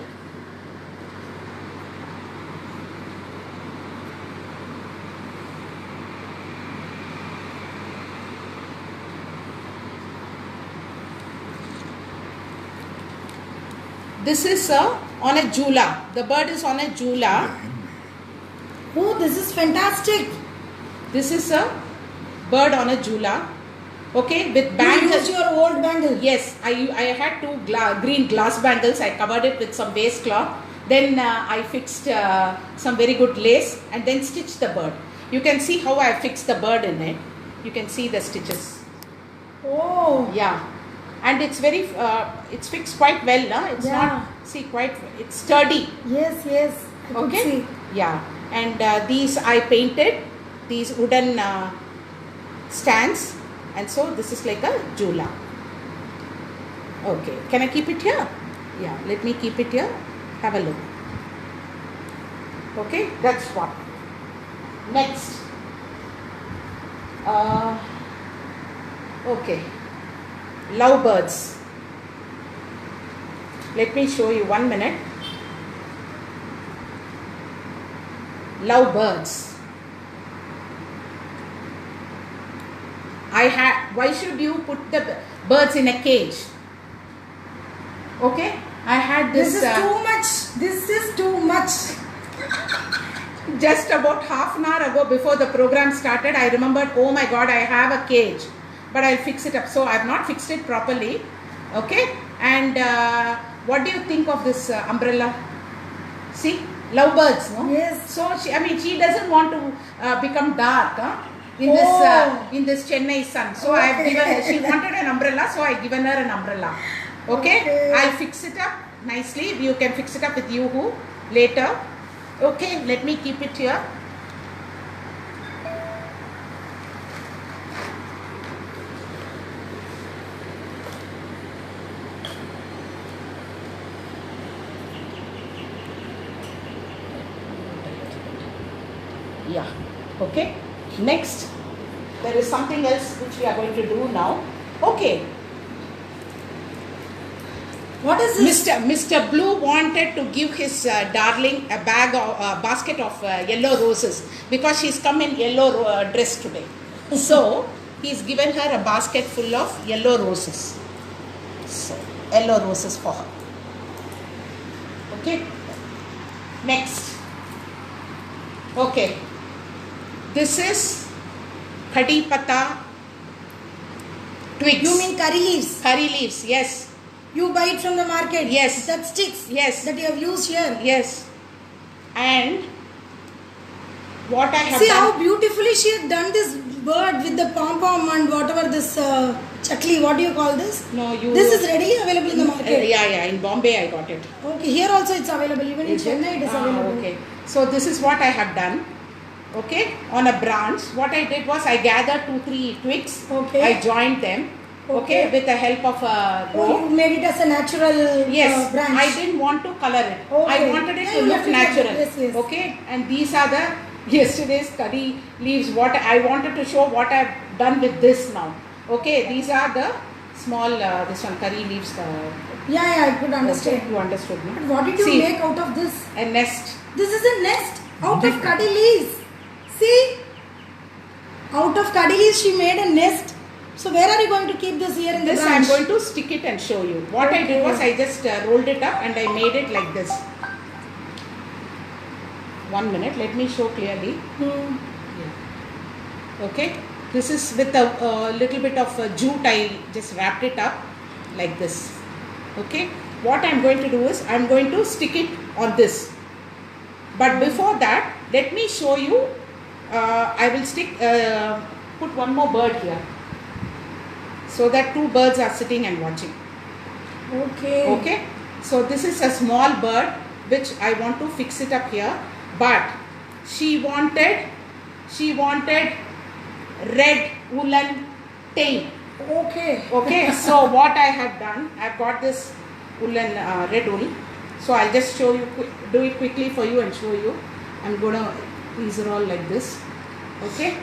This is on a jula. The bird is on a jula. Oh, this is fantastic. This is a bird on a jula. Okay, with You bangles. used your old bangle. Yes, I had two green glass bangles. I covered it with some waste cloth. Then I fixed some very good lace and then stitched the bird. You can see how I fixed the bird in it. You can see the stitches. Oh. Yeah, and it's very it's fixed quite well. It's Yeah. not, see, quite, it's sturdy. Yes, yes. I could Okay. see. Yeah, and these I painted, these wooden stands, and so this is like a jula. Okay, can I keep it here? Yeah, let me keep it here. Have a look. Okay, that's one. Next. Okay, lovebirds. Let me show you 1 minute. Lovebirds. Why should you put the birds in a cage? Okay, I had This this, is too much. This is too much. just about half an hour ago before the program started. I remembered, oh my god, I have a cage, but I'll fix it up. So I've not fixed it properly. Okay, and what do you think of this umbrella? See, lovebirds, no? Yes. So she doesn't want to become dark, in Oh. this Chennai sun. So I have given. She wanted an umbrella, so I given her an umbrella. Okay? Okay. I'll fix it up nicely. You can fix it up with Yoo-hoo later. Okay, let me keep it here. Yeah. Okay. Next, there is something else which we are going to do now. Okay. What is this? Mr. Blue wanted to give his darling a basket of yellow roses because she's come in yellow dress today. So he's given her a basket full of yellow roses. So yellow roses for her. Okay. Next. Okay. This is Khadi Pata twigs. You mean curry leaves? Curry leaves? Yes. You buy it from the market? Yes. That sticks? Yes. That you have used here? Yes. And what I have See done. how beautifully she had done this bird with the pom-pom and whatever this chakli, what do you call this? No, you. This is readily available in the market? Yeah. In Bombay I got it. Okay, here also it's available. Even in Chennai it is available. Okay. So this is what I have done. Okay. On a branch, what I did was I gathered 2-3 twigs. Okay. I joined them. Okay. With the help of a rope. Oh, you made it as a natural Yes, branch. I didn't want to color it. Okay. I wanted it Yeah, to you look left it like that. natural. Yes. Okay, and these are the yesterday's curry leaves. What I wanted to show what I've done with this now. Okay, these are the small this one curry leaves. Yeah, I could understand. Okay, you understood, no? But what did you See, make out of this? a nest. This is a nest out of cuddy leaves. See? Out of cuddy leaves she made a nest. So where are you going to keep this here in the This branch? I'm going to stick it and show you. What I did was I just rolled it up and I made it like this. 1 minute, let me show clearly. Hmm. Okay, this is with a little bit of jute. I just wrapped it up like this. Okay, what I'm going to do is I'm going to stick it on this. But before that, let me show you. I will put one more bird here, so that 2 birds are sitting and watching. Okay. Okay, so this is a small bird which I want to fix it up here, but she wanted red woolen tail. Okay. Okay, so what I have done, I've got this woolen red wool. So I'll just show you, do it quickly for you and show you. I'm gonna, these are all like this. Okay,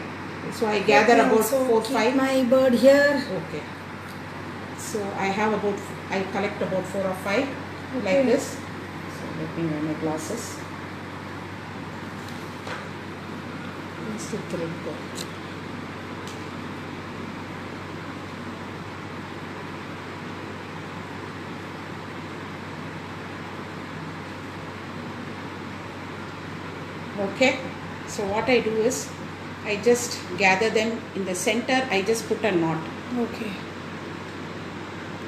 so I gather Okay, about so 4, keep 5. my bird here. Okay, so I have about, I collect about 4 or 5 Okay. like this. So let me wear my glasses. Where's the thread go? Okay, so what I do is I just gather them in the center. I just put a knot. Okay.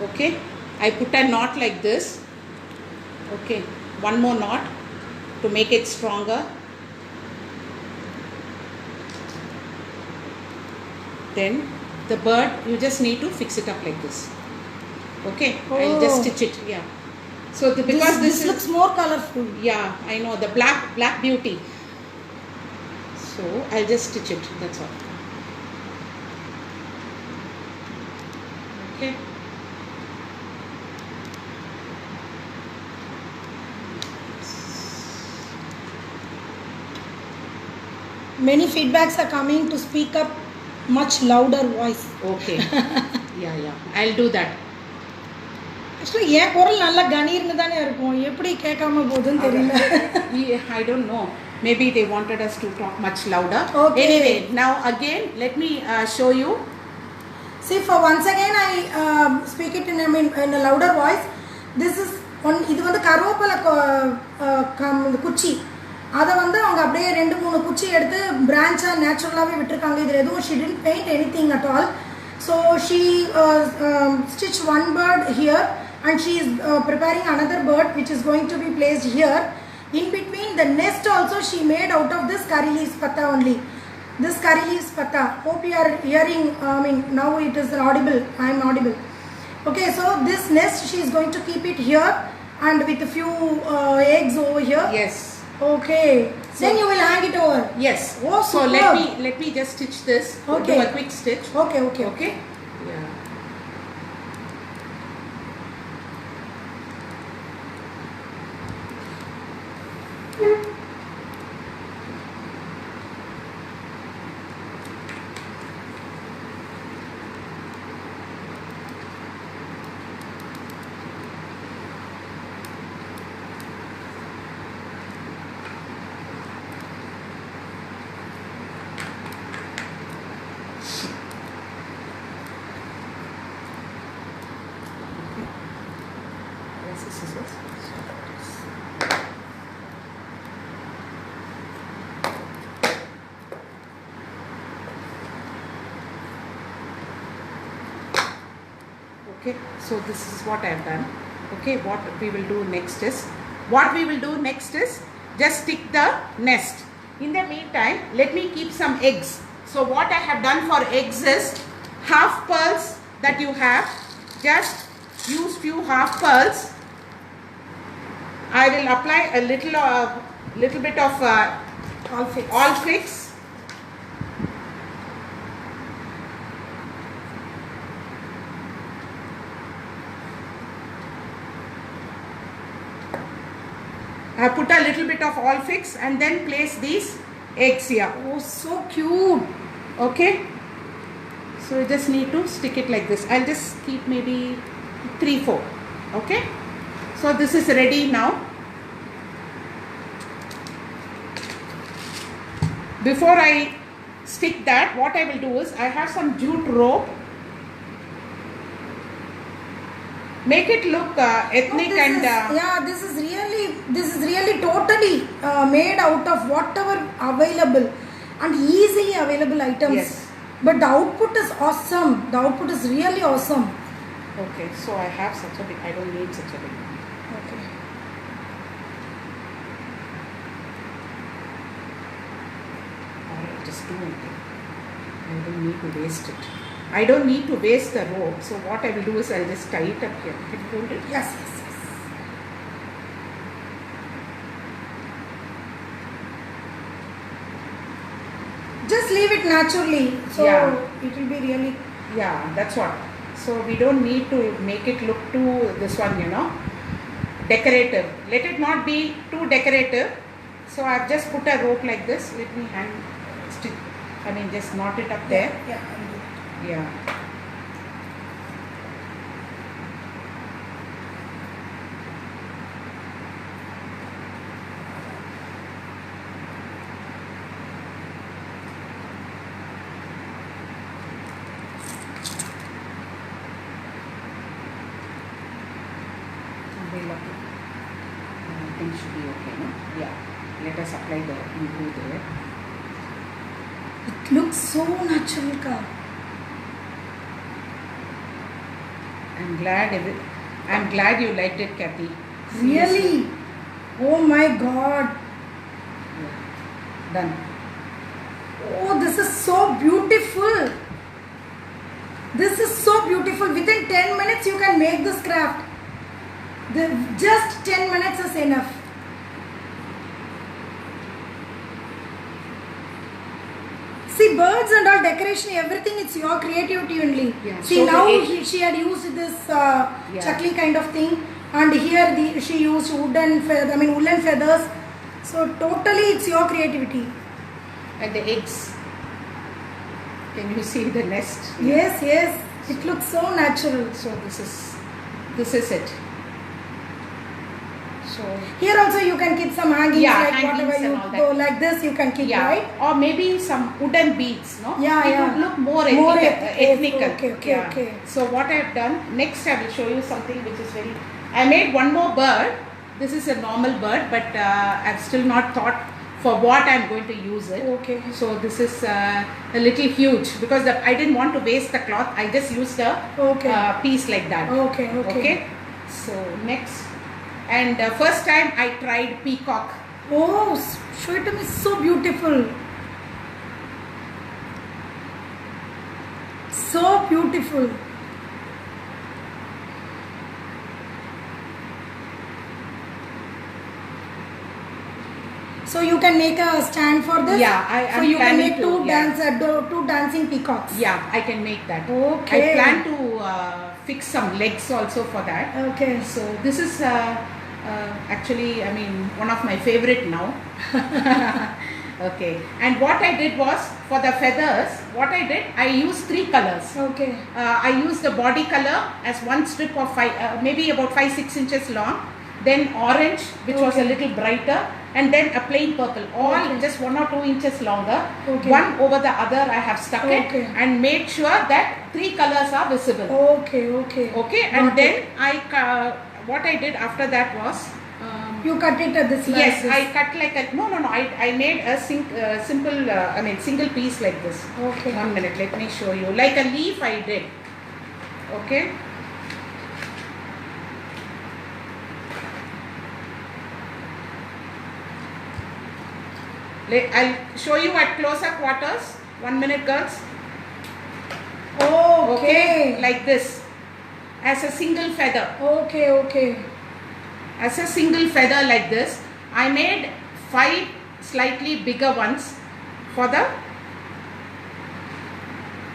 Okay, I put a knot like this. Okay, one more knot to make it stronger. Then the bird, you just need to fix it up like this. Okay, I'll just Oh. stitch it. Yeah. So because This this looks is, more colorful. yeah, I know, the black beauty. So I'll just stitch it. That's all. Okay. Many feedbacks are coming to speak up much louder voice. Okay. Yeah. I'll do that. Actually என் குரல் நல்லா கணீர்னு தானே இருக்கும், எப்படி கேட்காம போகுதுன்னு தெரியல. I don't know. Maybe they wanted us to talk much louder. Okay. Anyway, now again, let me show you. See, for once again I speak it in a louder voice. This is இது வந்து கருவேப்பிலை குச்சி, அதை வந்து அவங்க அப்படியே 2-3 குச்சி எடுத்து பிரான்ச்சாக நேச்சுரலாகவே விட்டுருக்காங்க. இதில் எதுவும் she didn't paint anything at all. So she stitched one bird here and she is preparing another bird which is going to be placed here. In between the nest also she made out of this curry leaves patta only. This curry leaves patta. Hope you are hearing, now it is audible. I am audible. Okay, so this nest she is going to keep it here and with a few eggs over here. Yes. Okay. Then you will hang it over. Yes. Oh, so superb. let me just stitch this. Okay. Do a quick stitch. Okay. Okay. Yeah. Where's the scissors? Okay, so this is what I have done. Okay, what we will do next is just stick the nest. In the meantime, let me keep some eggs. So what I have done for eggs is half pearls that you have, just use few half pearls. I will apply a little bit of all fix. I put a little bit of all fix and then place these eggs here. Oh, so cute. Okay, so you just need to stick it like this. I'll just keep maybe 3-4. Okay, so this is ready now. Before I stick that, what I will do is I have some jute rope. Make it look ethnic This is really totally made out of whatever available and easily available items. Yes. But the output is awesome. The output is really awesome. Okay, so I have such a big, I don't need such a big. Okay. I'll just do one thing. I don't need to waste it. I don't need to waste the rope. So what I will do is I'll just tie it up here. Can you hold it? Yes. Just leave it naturally. So Yeah. it will be really. Yeah, that's what. So we don't need to make it look too this one, decorative. Let it not be too decorative. So I've just put a rope like this. Let me just knot it up there. Yeah. Yeah. I think should be okay, no? Yeah. Let us apply the glue there. It looks so natural, ka. I'm glad you liked it, Kathy. Seriously. Really? Oh my God. Yeah. Done. Oh, this is so beautiful. This is so beautiful. Within 10 minutes you can make this craft. Just 10 minutes is enough. See, birds and all decoration, everything, it's your creativity only. Yeah, See, so now she had used this chakli kind of thing, and here she used woolen feathers. So totally it's your creativity. And the eggs. Can you see the nest? Yes, yes. It looks so natural. So this is it. So Here also you can keep some hangings, Yeah, like hangings whatever you and all that. go like this you can keep, yeah, right? or maybe some wooden beads, no? Yeah, it yeah. would look more More ethnical. okay, Yeah. okay. So what I've done next, I will show you something which is very. I made one more bird. This is a normal bird, but I've still not thought for what I'm going to use it. Okay. So this is a little huge because I didn't want to waste the cloth. I just used a Okay. piece like that. Okay. Okay. So next, and first time I tried peacock. Oh, show it to me. So beautiful. So beautiful. So you can make a stand for this. Yeah, So I'm you can planning make to, two dancing peacocks. Yeah, I can make that. Okay. I plan to fix some legs also for that. Okay. So this is actually, I mean, one of my favorite now. Okay. And what I did was, for the feathers, I used 3 colors. Okay. I used the body color as one strip of maybe about 5-6 inches long. Then orange, which was a little brighter, and then a plain purple, all just 1 or 2 inches longer. Okay. One over the other I have stuck Okay. it and made sure that 3 colors are visible. Okay. Okay. Okay, and then what I did after that was, You cut it at this size. yes, I cut like a, no, I made a simple, single piece like this. Okay. 1 minute, let me show you. Like a leaf I did. Okay. I'll show you at closer quarters. 1 minute, girls. Okay. Like this, as a single feather. Okay. Okay. As a single feather like this, I made 5 slightly bigger ones for the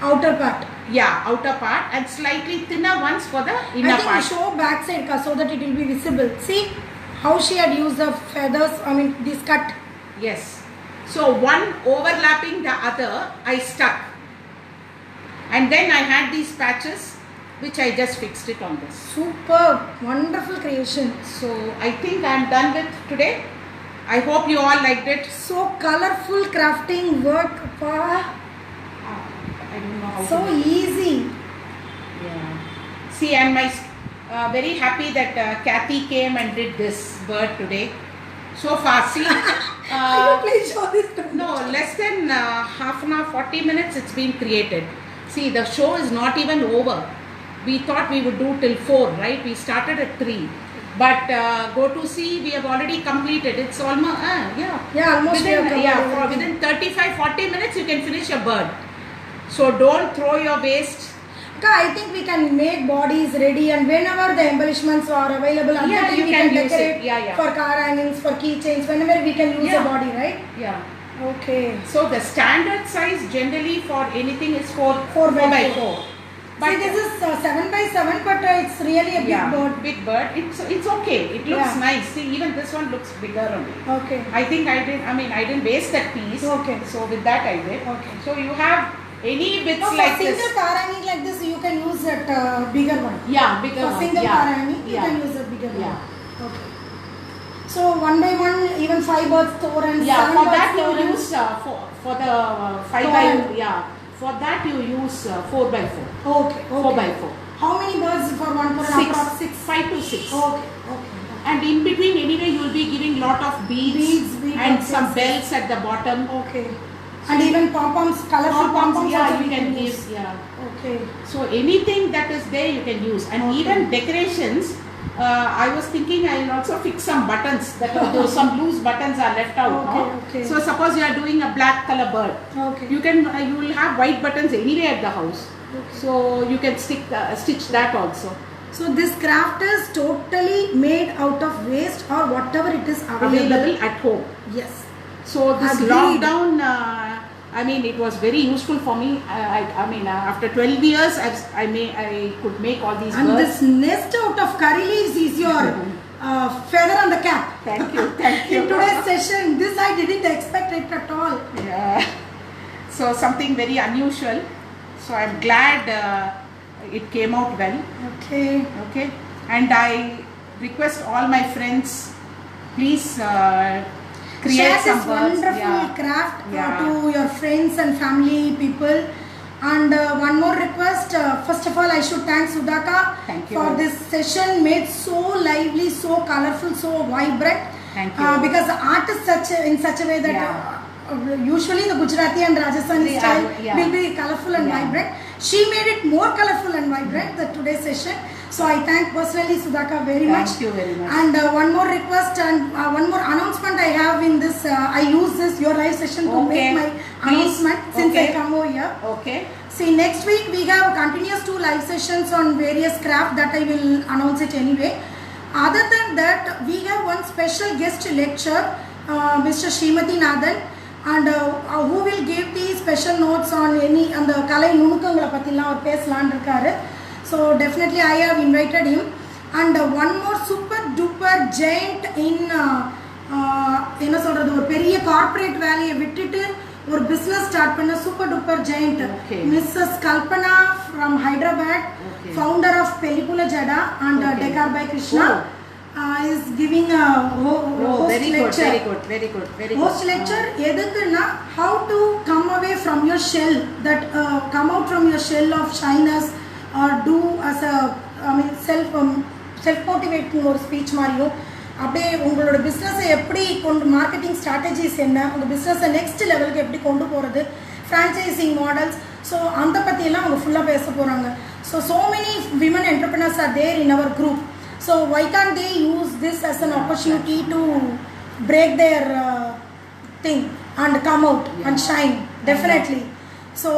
Outer part. outer part, and slightly thinner ones for the inner I think part. we show back side ka, so that it will be visible. See how she had used the feathers. I mean this cut. Yes. So one overlapping the other, I stuck. And then I had these patches which I just fixed it on this. Superb, wonderful creation. So I think I am done with today. I hope you all liked it. So colorful crafting work, pa. I don't know how So to. easy. Yeah. See, I'm very happy that Kathy came and did this bird today. So fast. See, Please show this to me. no, less than half an hour, 40 minutes it's been created. See, the show is not even over. We thought we would do till 4, right? We started at 3. But go to see, we have already completed. It's almost, Yeah, almost we have covered everything. within 35-40 minutes you can finish a bird. So don't throw your waste. I think we can make bodies ready, and whenever the embellishments are available, Yeah, we you can can use it. decorate Yeah. for car hangings, for keychains, whenever we can use Yeah. a body, right? Yeah. Okay. So the standard size generally for anything is 4 by by 4. 4. But this is 7 by 7, but it's really a big bird. Big bird. It's okay. It looks Yeah. nice. See, even this one looks bigger only. Okay. I think I didn't waste that piece. Okay. So with that I did. Okay. So you have any bits No, for like single this. car hanging like this, you can use that bigger one. Yeah, bigger For one. single Yeah. car hanging, you Yeah. can use a bigger Yeah. one. Okay. So 1 by 1, even 5 birds torrents. Yeah, 7 for birds that you torrents. use for the 5 Torrent. by for that you use 4 by 4. Okay. 4 by 4. How many birds for 1 torrent? 6. Approx 6. 5 to 6. Okay. Okay. And in between anyway you will be giving lot of beads, Beads, and yes, some yes. bells at the bottom. Okay. And even pom-poms, colorful pom-poms Yeah, also you we can use. give. Yeah. Okay. So anything that is there you can use, and Okay. even decorations. I was thinking I will also fix some buttons that are some loose buttons are left out. Okay, No? okay. So suppose you are doing a black color bird, Okay. you will have white buttons anyway at the house. Okay. So you can stitch that also. So this craft is totally made out of waste or whatever it is available. Available at home. Yes. So this Agreed. lockdown, it was very useful for me. After 12 years, I could make all these And birds. this nest out of curry leaves is your feather on the cap. Thank you, thank you. In today's session, this I didn't expect it at all. Yeah. So something very unusual. So I'm glad it came out well. Okay. Okay. And I request all my friends, please create Share some this birds. wonderful craft Yeah. to your friends and family people. And one more request. First of all, I should thank Sudhaka Thank you. for this session made so lively, so colorful, so vibrant. Thank you. Because the art is in such a way that usually the Gujarati and Rajasthani Yeah, style yeah. will be colorful and Yeah. vibrant. She made it more colorful and vibrant the today's session. So I thank personally Sudhaka very much. Thank you very much. And one more request and one more announcement I have in this. I use this your live session to Okay. make my Please. announcement since I Okay. come over here. Okay. See, next week we have continuous 2 live sessions on various craft that I will announce it anyway. Other than that, we have one special guest lecture, Mr. Srimati Nathan, and who will give the special notes on any and the Kalai Nunukangala Pathila or Peslan Irukkaru. So definitely I have invited him. And one more super duper giant in என்ன சொல்றது ஒரு பெரிய corporate வேலையை விட்டுட்டு ஒரு business start பண்ண super duper giant Mrs Kalpana from Hyderabad founder of Pellipoola Jada and decor by Krishna is giving a host very lecture. Very good. Host lecture எதுக்குன்னா how to come away from your shell, that come out from your shell of shyness or do as a self motivating ஒரு speech மாதிரியும் அப்படியே உங்களோட பிஸ்னஸை எப்படி கொண்டு marketing strategies என்ன, உங்கள் பிஸ்னஸை நெக்ஸ்ட் லெவலுக்கு எப்படி கொண்டு போகிறது, ஃப்ரான்ச்சைசிங் மாடல்ஸ், ஸோ அந்த பற்றியெல்லாம் அவங்க ஃபுல்லாக பேச போகிறாங்க. So many women entrepreneurs are there in our group. So why can't they use this as an opportunity to break their thing and come out and shine? Definitely. So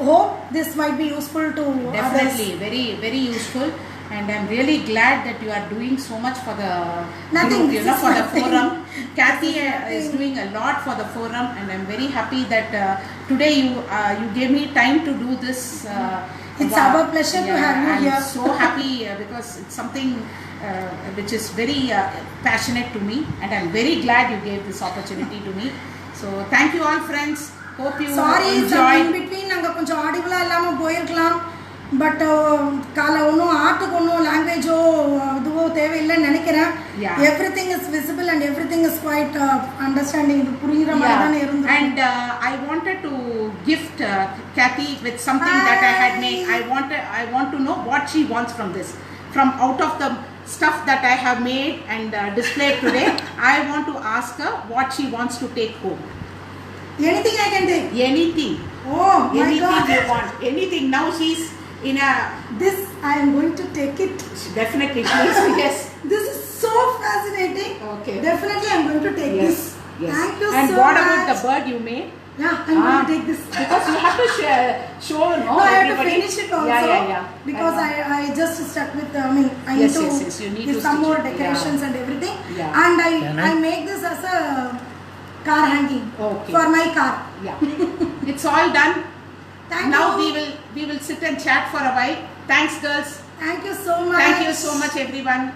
hope this might be useful to Definitely, others. very useful. And I'm really glad that you are doing so much for the Nothing, group, this for is the nothing. forum. Kathy is nothing. doing a lot for the forum, and I'm very happy that today you gave me time to do this. It's our pleasure to have you I'm here. so happy because it's something which is very passionate to me, and I'm very glad you gave this opportunity to me. So thank you all friends. Hope you Sorry, enjoyed. in between நாங்கள் கொஞ்சம் ஆடிபிளாக இல்லாமல் போயிருக்கலாம். But ஒன்றும் ஆர்ட்டுக்கு ஒன்றும் லாங்குவேஜோ இதுவோ தேவையில்லைன்னு நினைக்கிறேன். Everything is visible and everything is quite understanding. இது புரிகிற மாதிரி தானே இருந்தது. And I wanted to gift Kathy with something that I had made. I want to know what she wants from this. From out of the stuff that I have made and displayed today, I want to ask her what she wants to take home. Anything I can take? Anything. Oh my Anything God. you want. Anything. Now she's in a... This I am going to take it. Definitely, please. Yes. This is so fascinating. Okay. Definitely I am going to take this. Yes. Thank you and so what much. about the bird you made? Yeah, I am going to take this. Because you have to show, no? No, I have to everybody. finish it also. Yeah. Because I just stuck with, I Yes, need to yes, you need give to some stitch more it. decorations and everything. Yeah. And Can I I? make this as a car hanging Okay. for my car. Yeah. It's all done. Thank Now you. we will sit and chat for a while. Thanks, girls. Thank you so much. Thank you so much, everyone.